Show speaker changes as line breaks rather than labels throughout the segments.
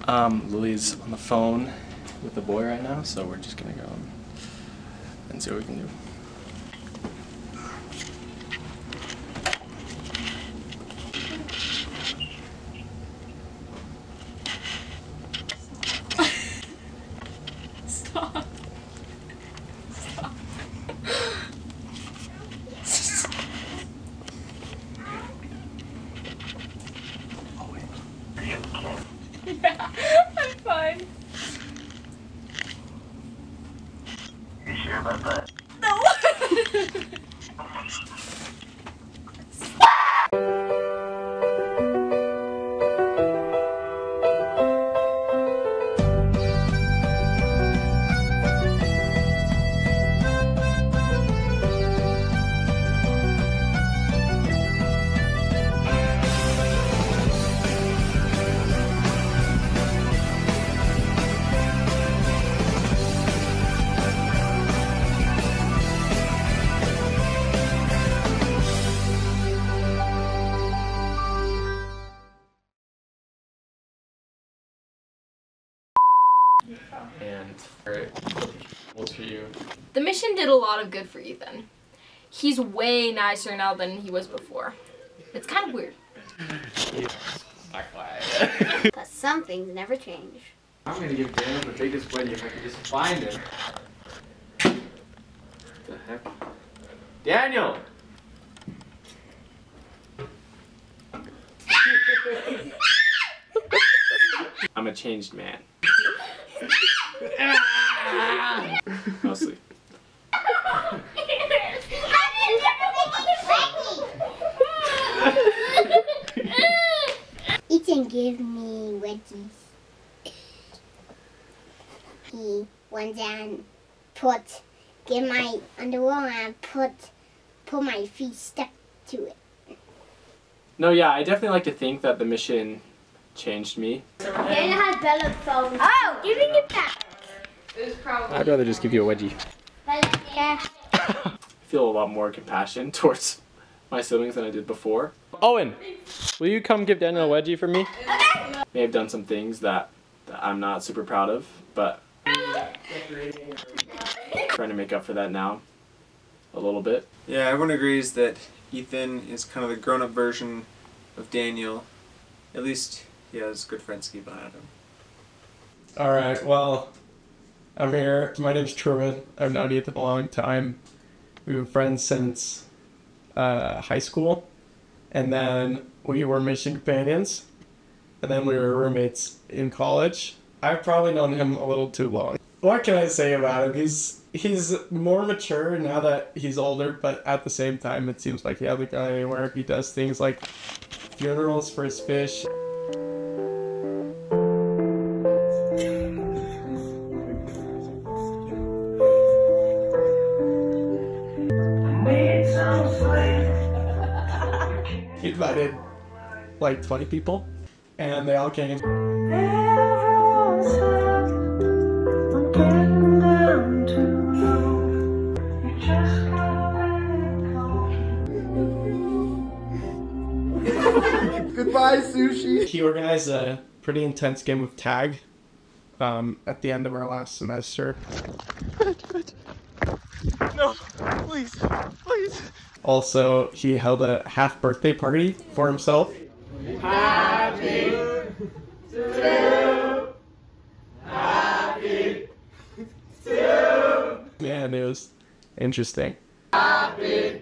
Lily's on the phone with the boy right now, so we're just gonna go and see what we can do.
Stop. Stop.
Oh, wait.
Yeah, I'm fine.
You sure about that?
No.
And we'll treat you.
The mission did a lot of good for Ethan. He's way nicer now than he was before. It's kind of weird.
But some things never change.
I'm gonna give Daniel the biggest wedgie if I can just find him. What the heck? Daniel! I'm a changed man. Mostly.
Ethan gave me wedgies. He went and get my underwear and put my feet stuck to it.
No, yeah, I definitely like to think that the mission changed me.
Daniel has better phones. Oh, give me it back.
I'd rather just give you a wedgie.
Yeah.
I feel a lot more compassion towards my siblings than I did before. Owen, will you come give Daniel a wedgie for me?
Okay.
May have done some things that I'm not super proud of, but trying to make up for that now a little bit.
Yeah, everyone agrees that Ethan is kind of the grown-up version of Daniel. At least he has good friends to keep an eye on him.
Alright, well, I'm here. My name's Truman. I've known Ethan a long time. We've been friends since high school. And then we were mission companions. And then we were roommates in college. I've probably known him a little too long. What can I say about him? He's more mature now that he's older, but at the same time it seems like he hasn't gone anywhere. He does things like funerals for his fish. He invited like 20 people, and they all came.
Goodbye, sushi.
He organized a pretty intense game of tag at the end of our last semester.
No, please, please.
Also, he held a half birthday party for himself.
Happy to happy to
Man, it was interesting.
happy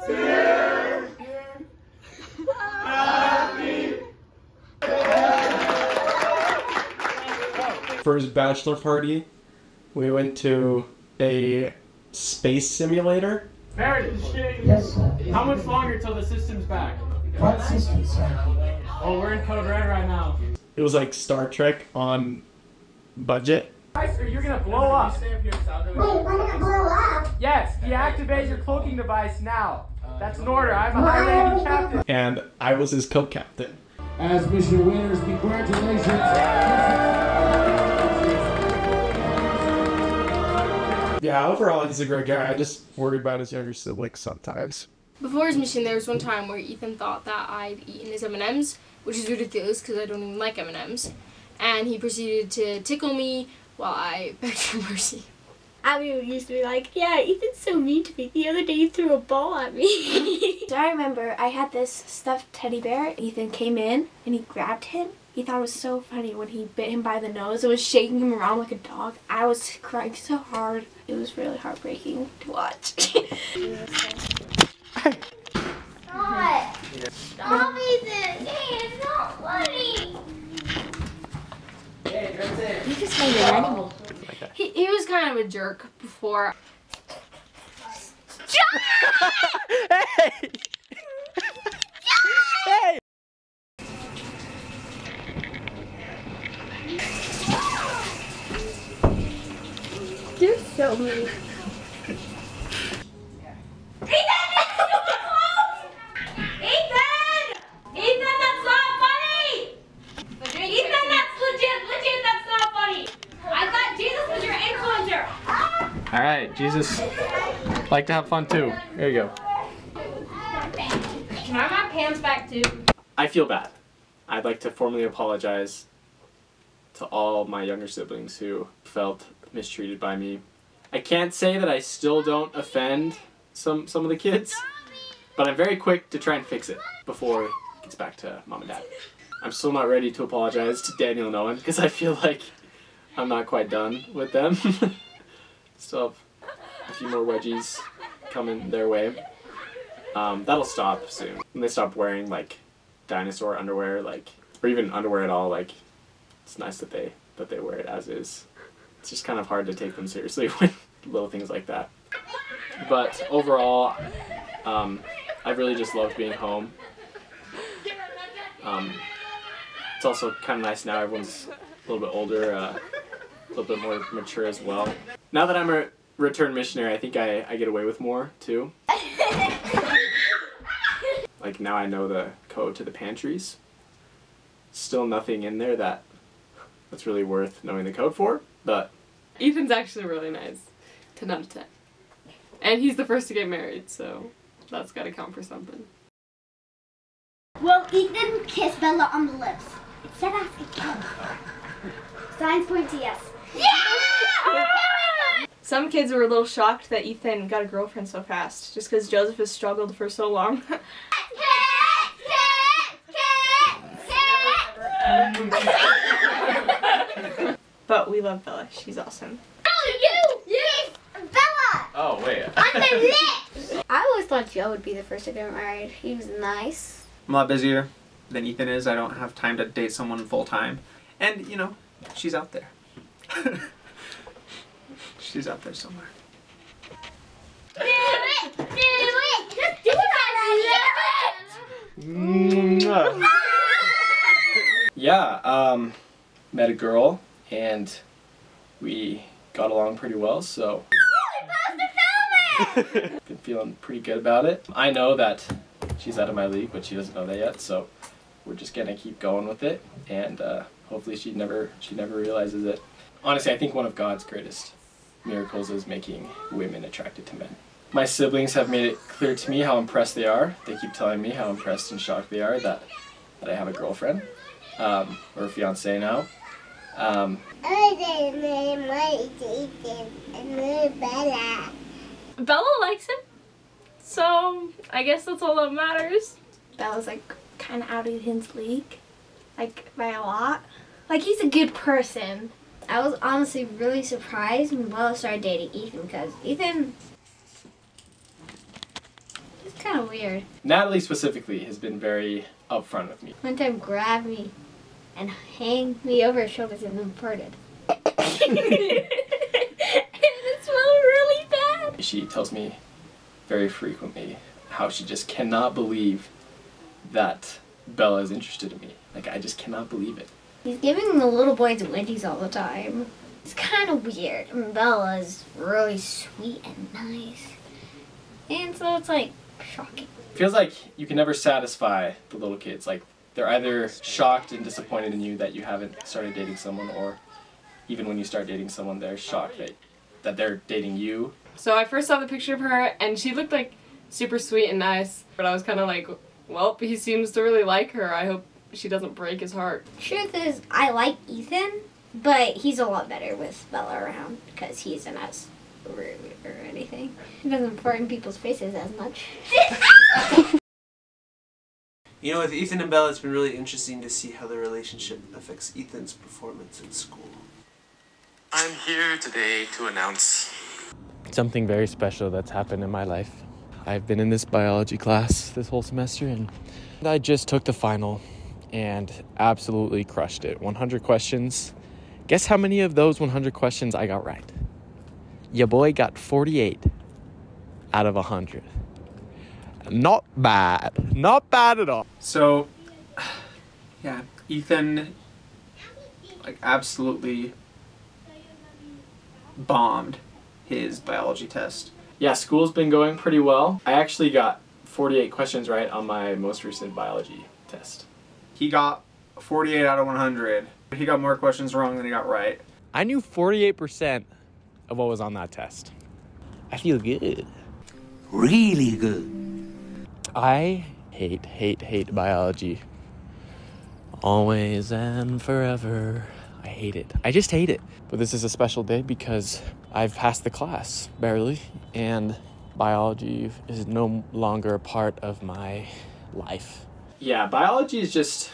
to happy.
For his bachelor party, we went to a space simulator.
Meredith!
Yes, sir.
How much longer till the system's back?
What system, sir?
Oh, we're in Code Red right now.
It was like Star Trek on budget.
You're gonna blow up.
Wait, we're gonna blow up.
Yes, deactivate your cloaking device now. That's an order. I'm a high-ranking captain.
And I was his co-captain.
As mission winners, congratulations.
Yeah, overall he's a great guy. I just worry about his younger siblings sometimes.
Before his mission, there was one time where Ethan thought that I'd eaten his M&Ms, which is ridiculous because I don't even like M&Ms. and he proceeded to tickle me while I begged for mercy.
Abby used to be like, yeah, Ethan's so mean to me. The other day he threw a ball at me. So I remember I had this stuffed teddy bear. Ethan came in and he grabbed him. He thought it was so funny when he bit him by the nose. It was shaking him around like a dog. I was crying so hard. It was really heartbreaking to watch.
Stop! Stop, Ethan! It's not funny!
You just made an enemy.
He was kind of a jerk before.
Hey! Hey!
You're so mean.
Alright, Jesus like to have fun too. There you go.
Can I have my pants back too?
I feel bad. I'd like to formally apologize to all my younger siblings who felt mistreated by me. I can't say that I still don't offend some of the kids, but I'm very quick to try and fix it before it gets back to mom and dad. I'm still not ready to apologize to Daniel and Owen because I feel like I'm not quite done with them. Still have a few more wedgies coming their way. That'll stop soon. When they stop wearing like dinosaur underwear, like, or even underwear at all, like, it's nice that they wear it as is. It's just kind of hard to take them seriously with little things like that. But overall, I've really just loved being home. It's also kind of nice now everyone's a little bit older, a little bit more mature as well. Now that I'm a returned missionary, I think I get away with more too. Like now I know the code to the pantries. Still nothing in there that's really worth knowing the code for, but
Ethan's actually really nice. 10 out of 10. And he's the first to get married, so that's gotta count for something.
Well, Ethan kissed Bella on the lips. It said ask again. Signs point to yes. Yeah!
Some kids were a little shocked that Ethan got a girlfriend so fast, just because Joseph has struggled for so long. But we love Bella. She's awesome.
Yes! Bella!
oh wait.
On the lips!
I always thought Joe would be the first to get married. He was nice.
I'm a lot busier than Ethan is. I don't have time to date someone full time. And, you know, she's out there. She's out there somewhere.
Do it! Do it! Just do it!
Yeah, met a girl and we got along pretty well, so been feeling pretty good about it. I know that she's out of my league, but she doesn't know that yet, so we're just gonna keep going with it, and hopefully she never realizes it. Honestly, I think one of God's greatest miracles is making women attracted to men. My siblings have made it clear to me how impressed they are. They keep telling me how impressed and shocked they are that I have a girlfriend, or a fiance now.
Bella likes him, so I guess that's all that matters.
Bella's like kind of out of Ethan's league, like by a lot. Like he's a good person. I was honestly really surprised when Bella started dating Ethan because Ethan is kind of weird.
Natalie specifically has been very upfront with me.
One time grabbed me and hanged me over his shoulders and then farted. And it smelled really bad.
She tells me very frequently how she just cannot believe that Bella is interested in me. Like, I just cannot believe it.
He's giving the little boys wedgies all the time. It's kind of weird. And Bella's really sweet and nice. And so it's like shocking.
Feels like you can never satisfy the little kids. Like, they're either shocked and disappointed in you that you haven't started dating someone, or even when you start dating someone, they're shocked that they're dating you.
So I first saw the picture of her, and she looked like super sweet and nice. But I was kind of like, well, he seems to really like her. I hope she doesn't break his heart.
Truth is, I like Ethan, but he's a lot better with Bella around because he isn't as rude or anything. He doesn't fart in people's faces as much.
You know, with Ethan and Bella, it's been really interesting to see how the relationship affects Ethan's performance in school.
I'm here today to announce
something very special that's happened in my life. I've been in this biology class this whole semester, and I just took the final and absolutely crushed it. 100 questions. Guess how many of those 100 questions I got right? Your boy got 48 out of 100. Not bad. Not bad at all.
So, yeah, Ethan, like, absolutely bombed his biology test.
Yeah, school's been going pretty well. I actually got 48 questions right on my most recent biology test.
He got 48 out of 100. He got more questions wrong than he got right.
I knew 48% of what was on that test. I feel good.
really good.
I hate biology. Always and forever. I hate it. I just hate it. But this is a special day because I've passed the class, barely, and biology is no longer a part of my life. Yeah, biology is just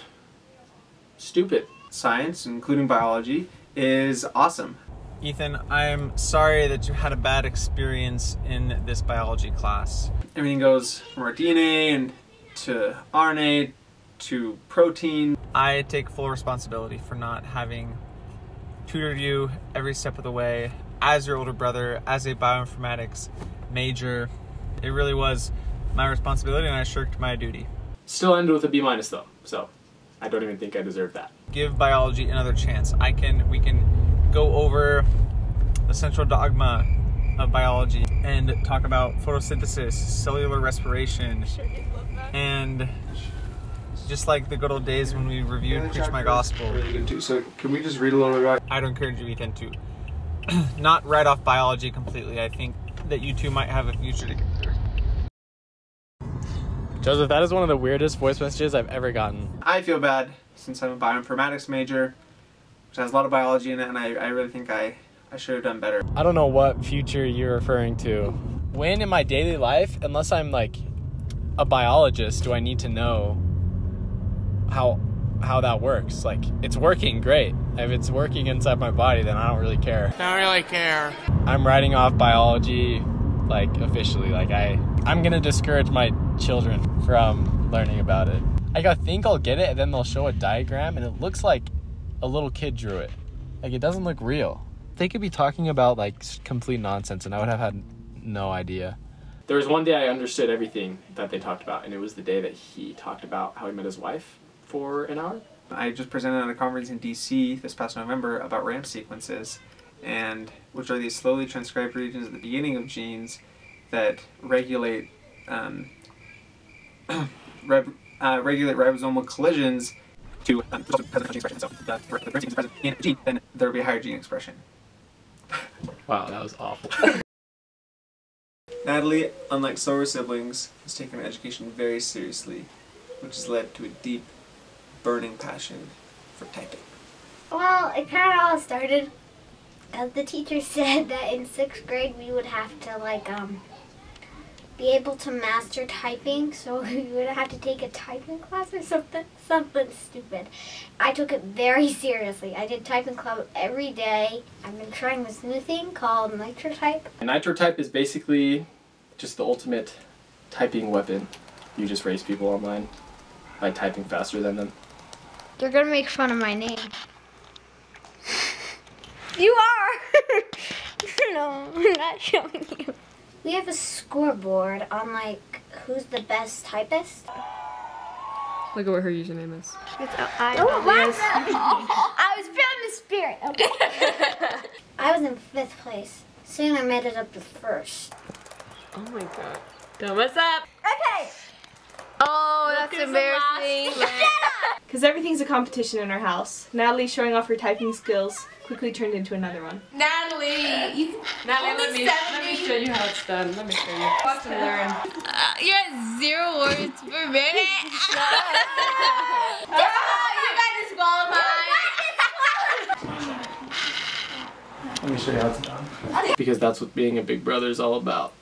stupid.
Science, including biology, is awesome.
Ethan, I'm sorry that you had a bad experience in this biology class.
Everything goes from our DNA and to RNA to protein.
I take full responsibility for not having tutored you every step of the way as your older brother, as a bioinformatics major. It really was my responsibility and I shirked my duty.
Still ended with a B- though, so I don't even think I deserve that.
Give biology another chance. We can go over the central dogma of biology and talk about photosynthesis, cellular respiration, and just like the good old days when we reviewed Preach My Gospel.
Really good too. So can we just read a little bit about?
I'd encourage you, Ethan, to not write off biology completely. I think that you two might have a future together.
Joseph, that is one of the weirdest voice messages I've ever gotten.
I feel bad since I'm a bioinformatics major, which has a lot of biology in it, and I really think I should have done better.
I don't know what future you're referring to. When in my daily life, unless I'm like a biologist, do I need to know how that works? Like, it's working great. If it's working inside my body, then I don't really care.
Don't really care.
I'm writing off biology, like, officially. Like, I'm gonna discourage my children from learning about it. I think I'll get it, and then they'll show a diagram, and it looks like a little kid drew it. Like, it doesn't look real. They could be talking about, like, complete nonsense, and I would have had no idea. There was one day I understood everything that they talked about, and it was the day that he talked about how he met his wife for an hour.
I just presented at a conference in DC this past November about RAM sequences, and which are these slowly transcribed regions at the beginning of genes that regulate regulate ribosomal collisions to present gene expression. So the RAM sequence is present in a gene, then there will be higher gene expression.
Wow, that was awful.
Natalie, unlike some of her siblings, has taken her education very seriously, which has led to a deep, burning passion for typing.
Well, it kind of all started because the teacher said that in 6th grade we would have to be able to master typing, so we would have to take a typing class or something stupid. I took it very seriously. I did typing club every day. I've been trying this new thing called NitroType.
NitroType is basically just the ultimate typing weapon. You just race people online by typing faster than them.
You're gonna make fun of my name. You are! No, I'm not showing you. We have a scoreboard on, like, who's the best typist.
Look at what her username is.
It's I was feeling the spirit, okay? I was in 5th place. Soon I made it up to 1st.
Oh my god. Don't mess up!
Okay!
Oh, that's embarrassing.
Because everything's a competition in our house. Natalie showing off her typing skills quickly turned into another one.
Natalie, let me show you how it's done. Let me show you. Watch and learn.
You're at 0 words per minute. You got disqualified.
Let me show you how it's done. Because that's what being a big brother is all about.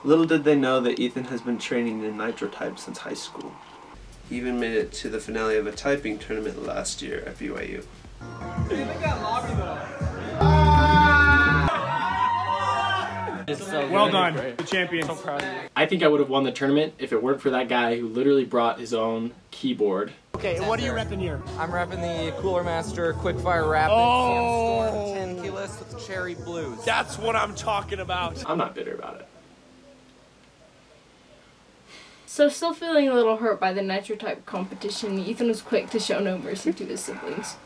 Little did they know that Ethan has been training in NitroType since high school. He even made it to the finale of a typing tournament last year at BYU.
Well done, the champions.
So proud of you. I think I would have won the tournament if it weren't for that guy who literally brought his own keyboard.
Okay, and what are you repping here?
I'm repping the Cooler Master Quickfire Rapid Sandstorm 10 keyless with Cherry Blues.
That's what I'm talking about.
I'm not bitter about it.
So still feeling a little hurt by the NitroType competition, Ethan was quick to show no mercy to his siblings.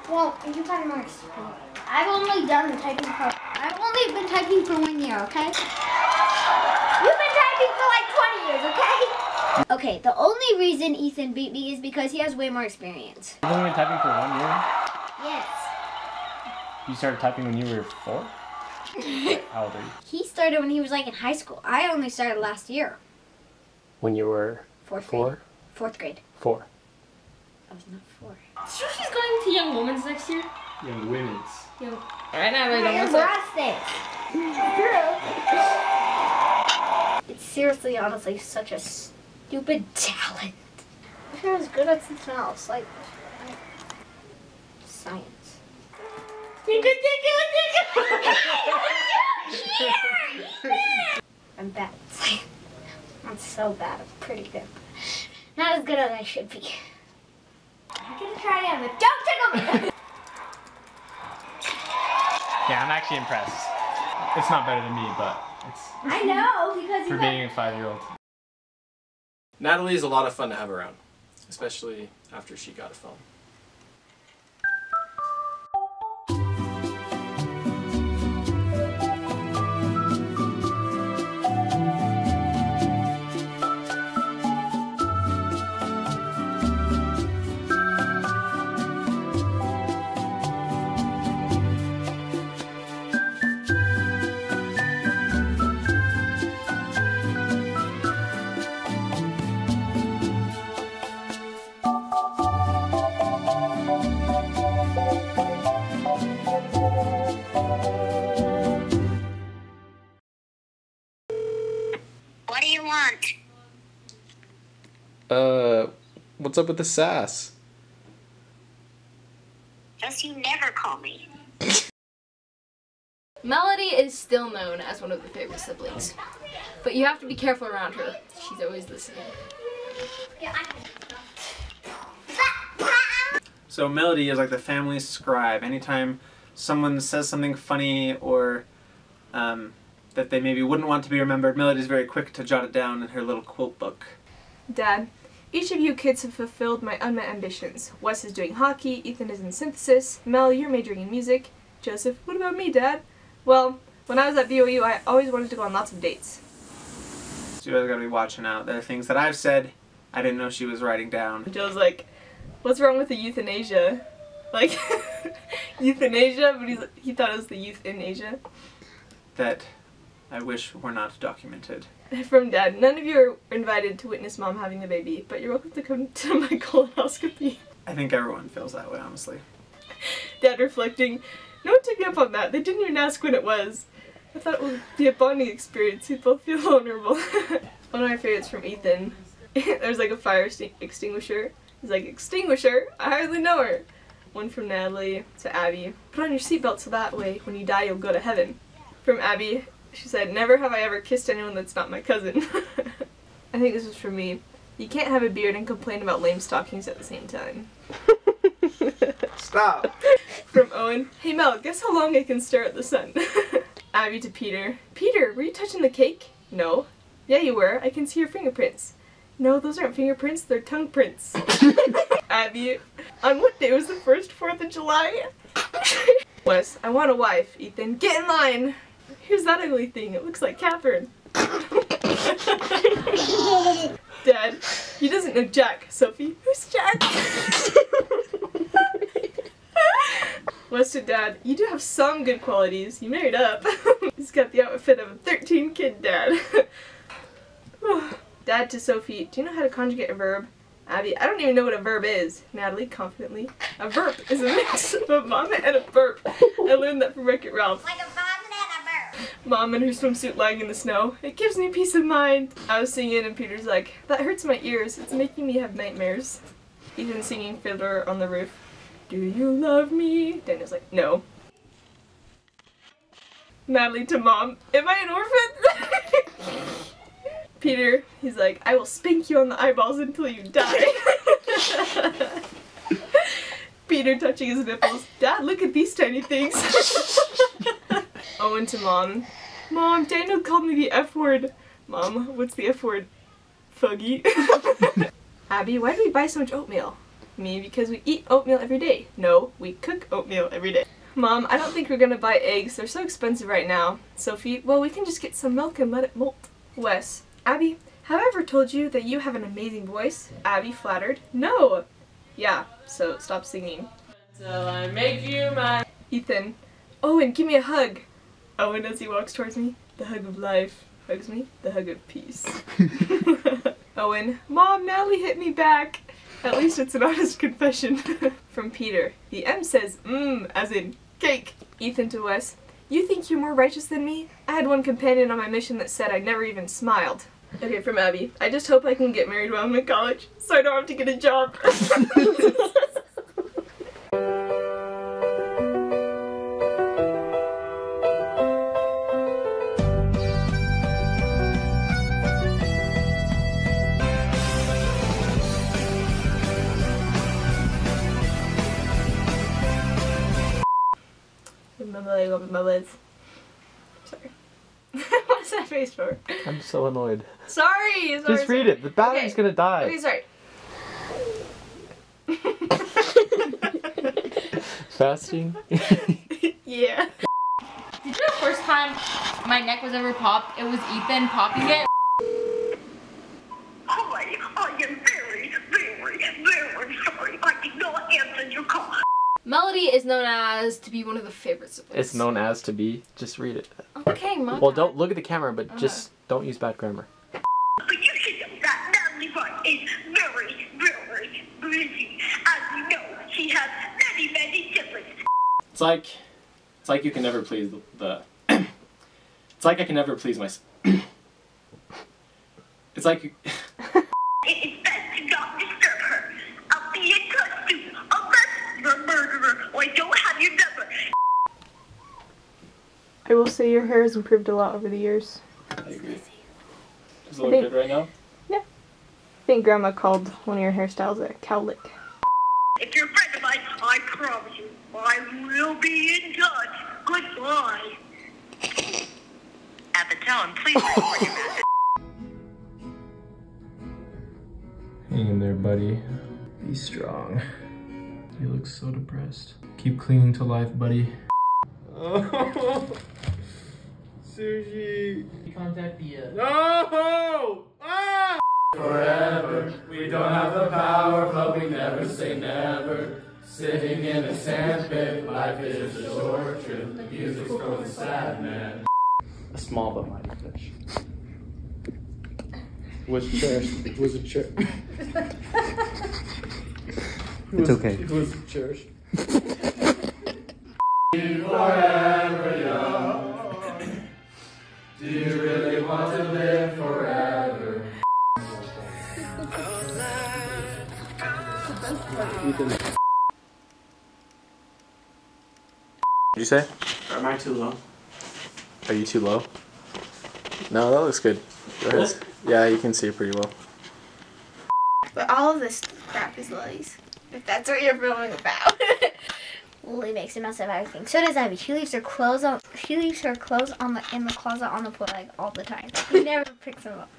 Well, you got more experience. I've only done the typing part. I've only been typing for 1 year, okay? You've been typing for like 20 years, okay? Okay, the only reason Ethan beat me is because he has way more experience.
You've only been typing for 1 year?
Yes.
You started typing when you were 4? How old are you?
He started when he was like in high school. I only started last year.
When you were 4?
Fourth grade.
4.
I was not 4.
Sure she's going to Young Women's next year?
Young Women's.
Alright, now I don't
It's seriously, honestly, such a stupid talent. I wish I was good at something else, like science. I'm bad at science. I'm so bad. I'm pretty good. Not as good as I should be. I'm gonna try again, but don't tickle me!
Yeah, I'm actually impressed. It's not better than me, but it's
I know, because
for being a 5-year-old.
Natalie is a lot of fun to have around, especially after she got a phone.
What do you want?
What's up with the sass?
Just you never call me.
Melody is still known as one of the favorite siblings, but you have to be careful around her. She's always listening.
So Melody is like the family scribe. Anytime someone says something funny or that they maybe wouldn't want to be remembered, Melody's very quick to jot it down in her little quote book.
Dad, each of you kids have fulfilled my unmet ambitions. Wes is doing hockey, Ethan is in synthesis, Mel, you're majoring in music. Joseph, what about me, Dad? Well, when I was at BYU, I always wanted to go on lots of dates.
So you guys gotta be watching out. There are things that I've said I didn't know she was writing down.
Joe's like, what's wrong with the euthanasia? Like, euthanasia, but he thought it was the youth in Asia.
That I wish were not documented.
From Dad, none of you are invited to witness Mom having the baby, but you're welcome to come to my colonoscopy.
I think everyone feels that way, honestly.
Dad reflecting, no one took me up on that. They didn't even ask when it was. I thought it would be a bonding experience. We'd both feel vulnerable. One of my favorites from Ethan, there's like a fire extinguisher. He's like, extinguisher? I hardly know her. One from Natalie to Abby, put on your seatbelt so that way when you die you'll go to heaven. From Abby, she said, never have I ever kissed anyone that's not my cousin. I think this was from me. You can't have a beard and complain about lame stockings at the same time.
Stop!
From Owen, hey Mel, guess how long I can stare at the sun? Abby to Peter, Peter, were you touching the cake? No. Yeah, you were. I can see your fingerprints. No, those aren't fingerprints, they're tongue prints. Abby, on what day was the first 4th of July? Wes, I want a wife. Ethan, get in line! Here's that ugly thing, it looks like Catherine.
Dad, he doesn't know Jack. Sophie, who's Jack? Wes to Dad, you do have some good qualities. You married up. He's got the outfit of a 13-kid dad. Dad to Sophie, do you know how to conjugate a verb? Abby, I don't even know what a verb is. Natalie, confidently, a verb is a mix of a vomit and a burp. I learned that from Wreck-It Ralph.
Like a vomit and a burp.
Mom in her swimsuit lying in the snow. It gives me peace of mind. I was singing and Peter's like, that hurts my ears. It's making me have nightmares. Ethan singing Fiddler on the Roof. Do you love me? Daniel's like, no. Natalie to Mom, am I an orphan? Peter, he's like, I will spank you on the eyeballs until you die. Peter touching his nipples. Dad, look at these tiny things. Owen to Mom. Mom, Daniel called me the F word. Mom, what's the F word? Fuggy. Abby, why do we buy so much oatmeal? Me, because we eat oatmeal every day. No, we cook oatmeal every day. Mom, I don't think we're gonna buy eggs. They're so expensive right now. Sophie, well, we can just get some milk and let it molt. Wes, Abby, have I ever told you that you have an amazing voice? Abby, flattered. No! Yeah, so stop singing. Till I make you mine. Ethan, Owen, give me a hug. Owen, as he walks towards me, the hug of life. Hugs me, the hug of peace. Owen, Mom, Natalie hit me back. At least it's an honest confession. From Peter, the M says as in cake. Ethan to Wes, you think you're more righteous than me? I had one companion on my mission that said I never even smiled. Okay, from Abby, I just hope I can get married while I'm in college, so I don't have to get a job. Sorry. What's that face for?
I'm so annoyed.
Sorry!
Just read it. The battery's gonna die.
Okay, sorry.
Fasting?
Yeah.
Did you know the first time my neck was ever popped, it was Ethan popping it?
Hi, I am very, very sorry. I did not answer your call.
Melody is known as to be one of the favorite siblings.
It's known as to be. Just read it.
Okay, Mom.
Well, don't look at the camera, but just don't use bad grammar.
But you should know that Natalie Butt is very, very busy. As you know, she has many, many siblings.
It's like you can never please the it's like I can never please myself. It's like you
It is best to not disturb her. I'll be in touch soon, unless you're a murderer or I don't have your number.
I will say your hair has improved a lot over the years.
I agree. Does it look good right now?
Yeah. I think Grandma called one of your hairstyles a cowlick.
If you're a friend of mine, I promise you, I will be in touch. Goodbye. At the tone, please record your message.
Hang in there, buddy. Be strong. You look so depressed. Keep clinging to life, buddy. Oh, sushi.
Contact the
No! Ah!
Forever, we don't have the power, but we never say never. Sitting in a sandpit, life is a short trip. The music's going sad, man.
A small but mighty fish. Was cherished. It was a cherished.
It's okay.
It was cherished.
Forever young. Do you really want to live forever?
What'd you say?
Am I too low?
Are you too low? No, that looks good. Go ahead. Yeah, you can see it pretty well.
But all of this crap is Lily's. If that's what you're filming about.
Lily makes a mess of everything. So does Abby. She leaves her clothes on. She leaves her clothes in the closet on the floor like all the time. She never picks them up.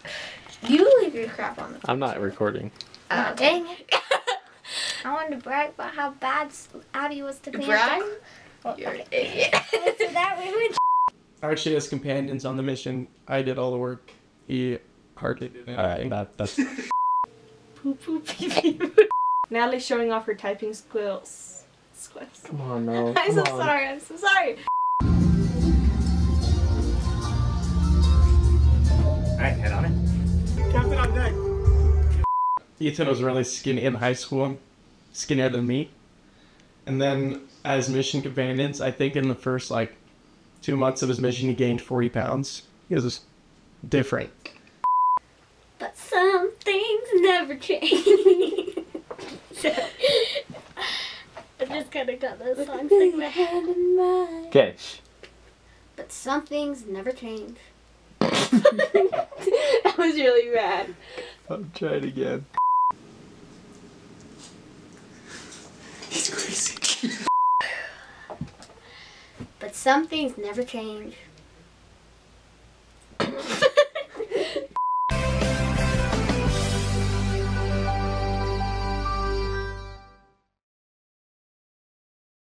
You leave your crap on the floor.
I'm not recording.
Oh, dang it! I wanted to brag about how bad Abby was to clean
Brag?
up. Well,
You're an idiot.
so that we would.
Archie has companions on the mission. I did all the work. He hardly do that. That's
Poo poo pee pee. Natalie's showing off her typing skills.
Come on, Mel.
I'm so sorry. I'm so sorry.
Alright, head on it.
Captain on deck.
Ethan was really skinny in high school, skinnier than me. And then as mission companions, I think in the first like 2 months of his mission, he gained 40 pounds. He was different.
But some things never change. I just kind of got those songs stuck in my head in mind.
Okay.
But some things never change.
That was really bad.
I'll try it again.
He's crazy.
But some things never change.